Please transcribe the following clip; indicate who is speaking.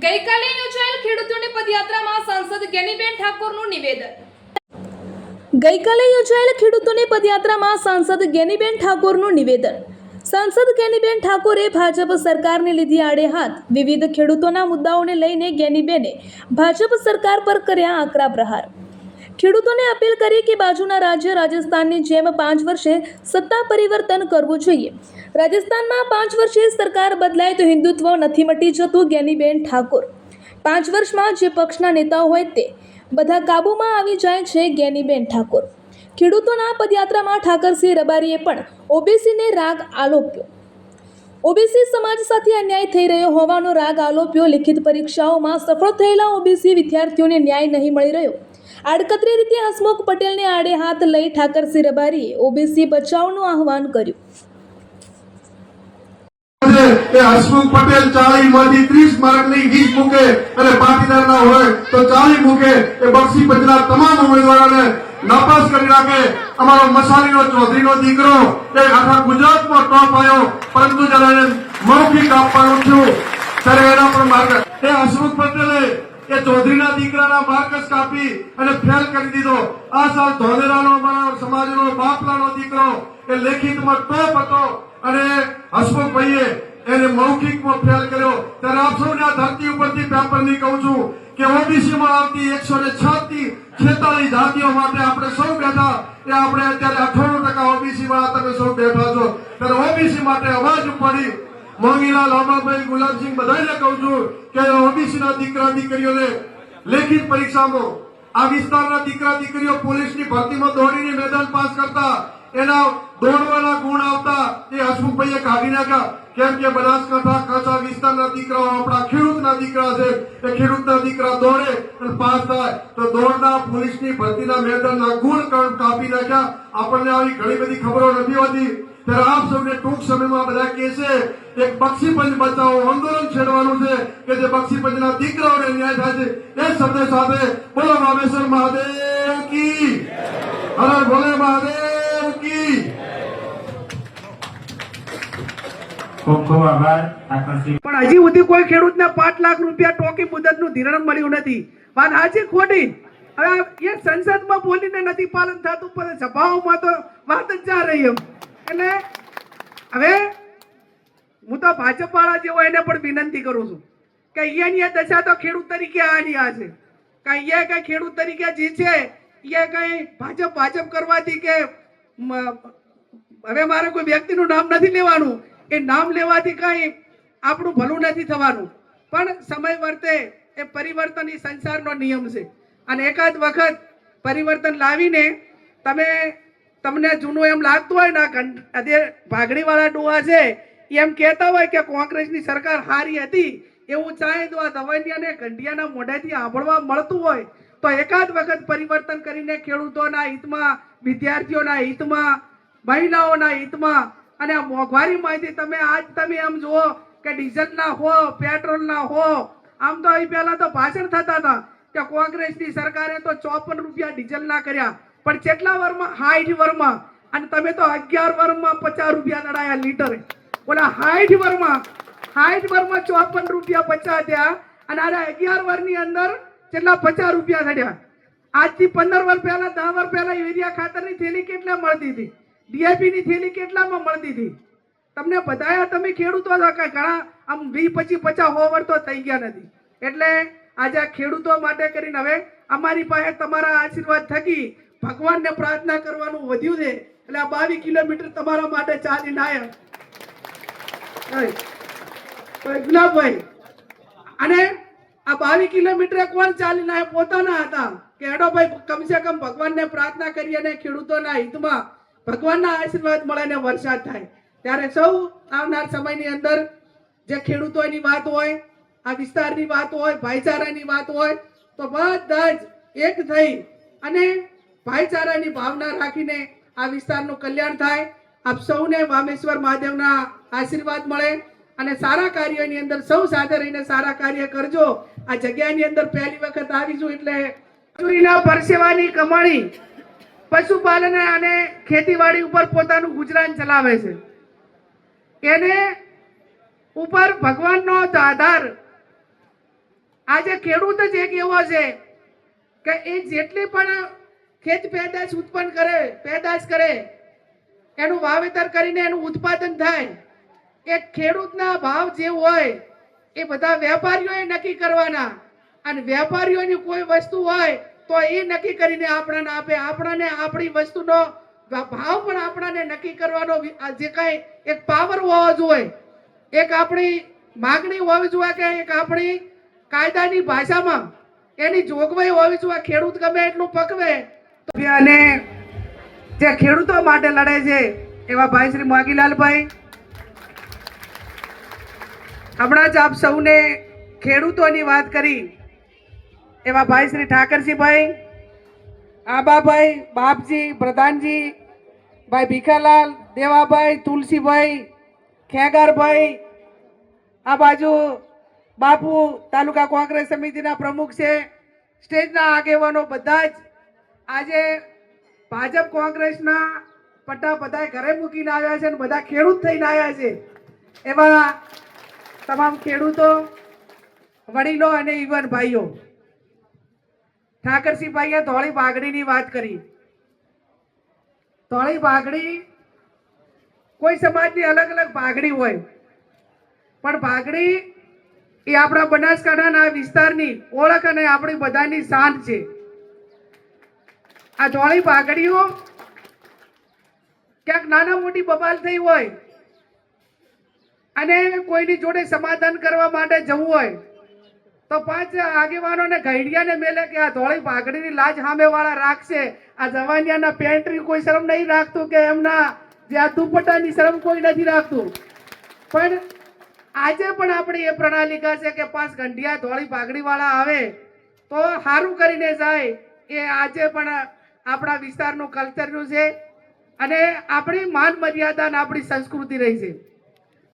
Speaker 1: ગઈકાલે યોજાયેલ ખેડૂતોની પદયાત્રામાં સાંસદ જ્ઞાનીબેન ઠાકોરનું નિવેદન. ગઈકાલે યોજાયેલ ખેડૂતોની પદયાત્રામાં સાંસદ જ્ઞાનીબેન ઠાકોરનું નિવેદન. સાંસદ જ્ઞાનીબેન ઠાકોરે ભાજપ સરકારને લીધી આડે હાથ. વિવિધ ખેડૂતોના મુદ્દાઓને લઈને જ્ઞાનીબેને ભાજપ સરકાર પર કર્યા આકરા પ્રહાર. ખેડૂતોને અપીલ કરી કે બાજુના રાજ્ય રાજસ્થાનની જેમ 5 વર્ષે સત્તા પરિવર્તન કરવું જોઈએ. રાજસ્થાનમાં 5 વર્ષે સરકાર બદલાય તો હિન્દુત્વ નથી મટી જતું. જ્ઞાનીબેન ઠાકોર 5 વર્ષમાં જે પક્ષના નેતાઓ હોય તે બધા કાબૂમાં આવી જાય છે. જ્ઞાનીબેન ઠાકોર. ખેડૂતોના પદયાત્રામાં ઠાકરસિંહ રબારીએ પણ ઓબીસીને રાગ આલોપ્યો. ઓબીસી સમાજ સાથે અન્યાય થઈ રહ્યો હોવાનો રાગ આલોપ્યો. લિખિત પરીક્ષાઓમાં સફળ થયેલા ઓબીસી વિદ્યાર્થીઓને ન્યાય નહીં મળી રહ્યો. આડકતરી રીતે હસમુખ પટેલને આડે હાથ લઈ ઠાકરસિંહ રબારીએ ઓબીસી બચાવનું આહવાન કર્યું.
Speaker 2: હસમુખ પટેલ 40 માંથી 30 માર્કની 20 મૂકે અને પાટીદાર ના હોય તો 40 મૂકે. એ બક્ષી પંચના તમામ ઉમેદવારોને નાપાસ કરી નાખે. અમારો મસાલીનો ચૌધરીનો દીકરો એ આખા ગુજરાતમાં ટોપ આવ્યો, પરંતુ જયારે મૌખિક આપવાનું થયું ત્યારે એના પણ માર્ક એ હસમુખ પટેલે એ ચૌધરીના દીકરાના માર્કસ કાપી અને ફેલ કરી દીધો. આ સાલ ધોલેરાનો અમારા સમાજનો બાપલાનો દીકરો એ લેખિતમાં ટોપ હતો અને હસમુખભાઈએ એને મૌખિકમાં ફેલ કર્યો. ત્યારે આપ સૌને આ ધરતી ઉપરથી પેપરની કહું છું કે ઓબીસીમાં આવતી 106 46 જાતિઓ માટે આપણે સૌ બેઠા. એ આપણે અત્યારે 98% ઓબીસી વાળા તમે સૌ બેઠા છો. ત્યારે ઓબીસી માટે અવાજ ઉપાડી મોંઘીલાલ હોમાભાઈ ગુલાબસિંહ બધાને કહું છું કે ઓબીસીના દીકરા દીકરીઓને લેખિત પરીક્ષામાં આ વિસ્તારના દીકરા દીકરીઓ પોલીસની ભરતીમાં દોડીને મેદાન પાસ કરતા એના દોડવાના ગુણ આવતા એ હસમુખભાઈએ કાઢી નાખ્યા. કેમ કે બનાસકાંઠા કચ્છ વિસ્તારના દીકરાઓ આપણા ખેડૂતના દીકરા છે. એ ખેડૂતના દીકરા દોડે અને પાસ થાય તો દોડના પોલીસની ભરતીના મેદાનના ગુણ કાપી નાખ્યા. આપણને આવી ઘણી બધી ખબરો નથી હોતી. ત્યારે આપ સૌને ટૂંક સમયમાં બધા કહે છે એક બક્ષી પંચ બચાવો આંદોલન છેડવાનું છે કે જે બક્ષી પંચના દીકરાઓને ન્યાય થાય છે. એ શબ્દ સાથે બોલો રામેશ્વર મહાદેવ કી હર ભોલે મહાદેવ કી.
Speaker 3: ખૂબ ખૂબ આભાર ઠાકરસિંહ.
Speaker 4: પણ હજી સુધી કોઈ ખેડૂતને 5 લાખ રૂપિયા ટોકી મુદતનું ધિરાણ મળ્યું નથી. વાત સાચી ખોટી? હવે એ સંસદમાં બોલીને નથી પાલન થતું, પણ સભાઓમાં તો વાત જ જા રહી એમ. એટલે હવે હું તો ભાજપ વાળા જે હોય એને પણ વિનંતી કરું છું કે અહીંયાની દશા તો ખેડૂત તરીકે આની આ છે કે અહીંયા કઈ ખેડૂત તરીકે જે છે એ કઈ ભાજપ કરવાથી કે હવે મારે કોઈ વ્યક્તિનું નામ નથી લેવાનું, એ નામ લેવાથી કઈ આપણું ભલું નથી થવાનું. પણ સમય વર્તે એ પરિવર્તન એ સંસારનો નિયમ છે અને એકાદ વખત પરિવર્તન લાવીને તમને જૂનું એમ લાગતું હોય ને ભાગડી વાળા ડોહા છે એમ કહેતા હોય કે કોંગ્રેસની સરકાર હારી હતી, એવું ચાહે તો આ દવૈયાને ઘંટિયાના મોઢેથી સાંભળવા મળતું હોય તો એકાદ વખત પરિવર્તન કરીને ખેડૂતોના હિતમાં, વિદ્યાર્થીઓના હિતમાં, મહિલાઓના હિતમાં અને આ મોંઘવારીમાંથી તમે એમ જુઓ કે ડીઝલના હો, પેટ્રોલના હો, આમ તો અહીં પહેલા તો ભાષણ થતા હતા કે કોંગ્રેસની સરકારે તો 54 રૂપિયા ડીઝલના કર્યા, પણ કેટલા વરમાં 60 વરમાં, અને તમે તો 11 વરમાં 50 રૂપિયા દડાયા લીટરે. ઓલા 60 વરમાં 54 રૂપિયા 50 થયા અને આના 11 વરની અંદર કેટલા 50 રૂપિયા થયા. આજથી 15 વર્ષ પહેલા 10 વર્ષ પહેલા યુરિયા ખાતરની થેલી કેટલા મળતી હતી, ડીએપી ની થેલી કેટલામાં મળતી હતી? તમને બધાયા તમે ખેડૂતો ઘણા આમ 20, 25, 50, 100 વર્ષ તો થઈ ગયા નથી. એટલે આજે આ ખેડૂતો માટે કરીને હવે અમારી પાસે તમારા આશીર્વાદ થકી ભગવાનને પ્રાર્થના કરવાનું વધ્યું છે. એટલે આ 22 કિલોમીટર તમારા માટે ચાલીને આવ્યા ગુલાબભાઈ. અને આ 22 કિલોમીટર કોણ ચાલીને આવ્યા? પોતાના હતા કે હેડો ભાઈ કમસે કમ ભગવાનને પ્રાર્થના કરી અને ખેડૂતોના હિતમાં ભગવાનના આશીર્વાદ મળે ને વરસાદ થાય. ત્યારે સૌ આવનાર સમયની અંદર જે ખેડૂતોની વાત હોય, આ વિસ્તારની વાત હોય, ભાઈચારાની વાત હોય તો બધા જ એક થઈ અને ભાઈચારાની ભાવના રાખીને આ વિસ્તારનું કલ્યાણ થાય. આપ સૌને વામેશ્વર મહાદેવના આશીર્વાદ મળે અને સારા કાર્યોની અંદર સૌ સાથે રહીને સારા કાર્ય કરજો. આ જગ્યાની અંદર પહેલી વખત આવીશું એટલે મજૂરીના પરસેવાની કમાણી, પશુપાલન અને ખેતીવાડી ઉપર પોતાનું ગુજરાન ચલાવે છે. એને ઉપર ભગવાનનો આધાર આજે ખેડૂત જ એક એવો છે કે એ જેટલી પણ ખેત પેદાશ કરે એનું વાવેતર કરીને એનું ઉત્પાદન થાય, એ ખેડૂતના ભાવ જે હોય એ બધા વેપારીઓએ નક્કી કરવાના, અને વેપારીઓની કોઈ વસ્તુ હોય તો એ નક્કી કરીને આપણને આપે. આપણને આપણી વસ્તુનો ભાવ પણ આપણને નક્કી કરવાનો જે કાંઈ એક પાવર હોવો જોઈએ, એક આપણી માગણી હોવી જોઈએ, કે એક આપણી કાયદાની ભાષામાં એની જોગવાઈ હોવી જોઈએ. ખેડૂત ગમે એટલું પકવે તો અને જે ખેડૂતો માટે લડે છે એવા ભાઈ શ્રી મોગીલાલભાઈ, હમણાં જ આપ સૌને ખેડૂતોની વાત કરી એવા ભાઈ શ્રી ઠાકરસિંહભાઈ, આબાભાઈ, બાપજી, પ્રધાનજી, ભાઈ ભીખાલાલ, દેવાભાઈ, તુલસીભાઈ, ખેગારભાઈ, આ બાજુ બાપુ તાલુકા કોંગ્રેસ સમિતિના પ્રમુખ છે, સ્ટેજના આગેવાનો બધા જ આજે ભાજપ કોંગ્રેસના પટ્ટા બધા ઘરે મૂકીને આવ્યા છે અને બધા ખેડૂત થઈને આવ્યા છે. એવા તમામ ખેડૂતો, વડીલો અને યુવાન ભાઈઓ, ઠાકરસિંહભાઈએ ધોળી પાઘડીની વાત કરી. ધોળી પાઘડી, કોઈ સમાજની અલગ અલગ પાઘડી હોય, પણ પાઘડી એ આપણા બનાસકાંઠાના વિસ્તારની ઓળખ અને આપણી બધાની શાન છે. આ ધોળી પાઘડીઓ ક્યાંક નાના મોટી બબાલ થઈ હોય અને કોઈની જોડે સમાધાન કરવા માટે જવું હોય તો 5 આગેવાનોને ઘડિયાને મેલે કે આ ધોળી પાઘડીની લાજ સામેવાળા રાખશે. આ જવાનિયાના પેન્ટ્રી કોઈ શરમ નહીં રાખતું, કે એમના જે આ દુપટ્ટાની શરમ કોઈ નથી રાખતું. પણ આજે પણ આપણી એ પ્રણાલિકા છે કે 5 ઘંટિયા ધોળી પાઘડીવાળા આવે તો સારું કરીને જાય. એ આજે પણ આપણા વિસ્તારનું કલ્ચરનું છે અને આપણી માન મર્યાદા અને આપણી સંસ્કૃતિ રહી છે.